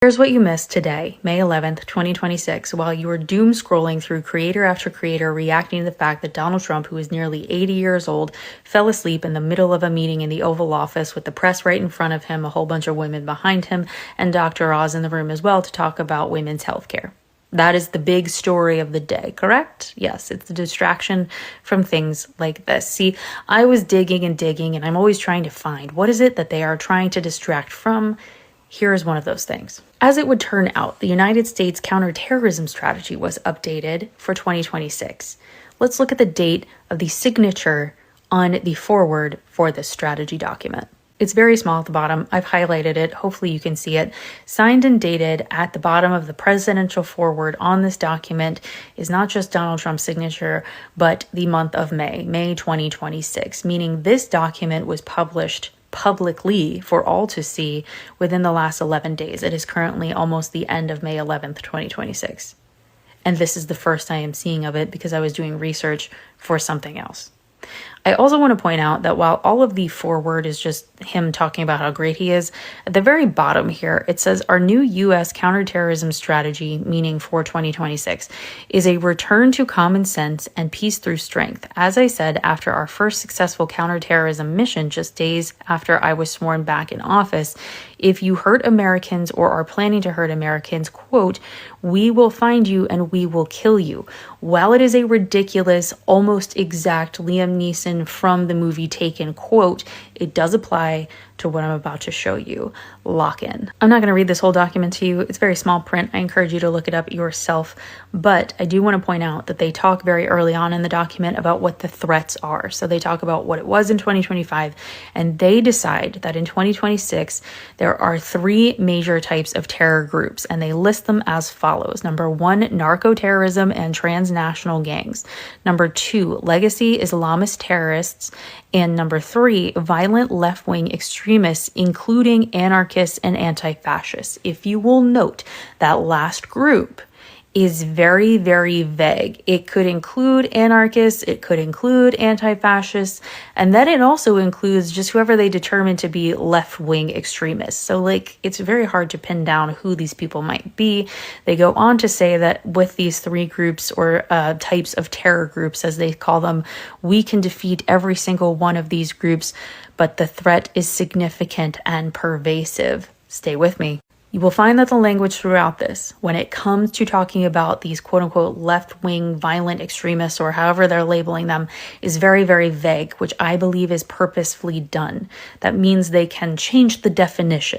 Here's what you missed today, May 11th, 2026, while you were doom scrolling through creator after creator reacting to the fact that Donald Trump, who is nearly 80 years old, fell asleep in the middle of a meeting in the Oval Office with the press right in front of him, a whole bunch of women behind him, and Dr. Oz in the room as well to talk about women's health care. That is the big story of the day, correct? Yes, it's the distraction from things like this. See, I was digging, and I'm always trying to find what is it that they are trying to distract from. Here is one of those things. As it would turn out, the United States counterterrorism strategy was updated for 2026. Let's look at the date of the signature on the foreword for this strategy document. It's very small at the bottom. I've highlighted it. Hopefully you can see it. Signed and dated at the bottom of the presidential foreword on this document is not just Donald Trump's signature, but the month of May 2026, meaning this document was published publicly for all to see within the last 11 days. It is currently almost the end of May 11th, 2026. And this is the first I am seeing of it because I was doing research for something else. I also want to point out that while all of the foreword is just him talking about how great he is, at the very bottom here, it says our new U.S. counterterrorism strategy, meaning for 2026, is a return to common sense and peace through strength. As I said, after our first successful counterterrorism mission, just days after I was sworn back in office, if you hurt Americans or are planning to hurt Americans, quote, we will find you and we will kill you. While it is a ridiculous, almost exact Liam Neeson from the movie Taken quote, it does apply to what I'm about to show you. Lock in. I'm not going to read this whole document to you. It's very small print. I encourage you to look it up yourself. But I do want to point out that they talk very early on in the document about what the threats are. So they talk about what it was in 2025, and they decide that in 2026, there are three major types of terror groups, and they list them as follows. Number one, narco-terrorism and transnational gangs. Number two, legacy Islamist terrorists. And number three, violent left-wing extremists, including anarchists and anti-fascists. If you will note, that last group is very, very vague. It could include anarchists, it could include anti-fascists, and then it also includes just whoever they determine to be left-wing extremists. So it's very hard to pin down who these people might be. They go on to say that with these three groups or types of terror groups, as they call them, we can defeat every single one of these groups, but the threat is significant and pervasive. Stay with me. You will find that the language throughout this, when it comes to talking about these quote-unquote left-wing violent extremists or however they're labeling them, is very, very vague, which I believe is purposefully done. That means they can change the definition.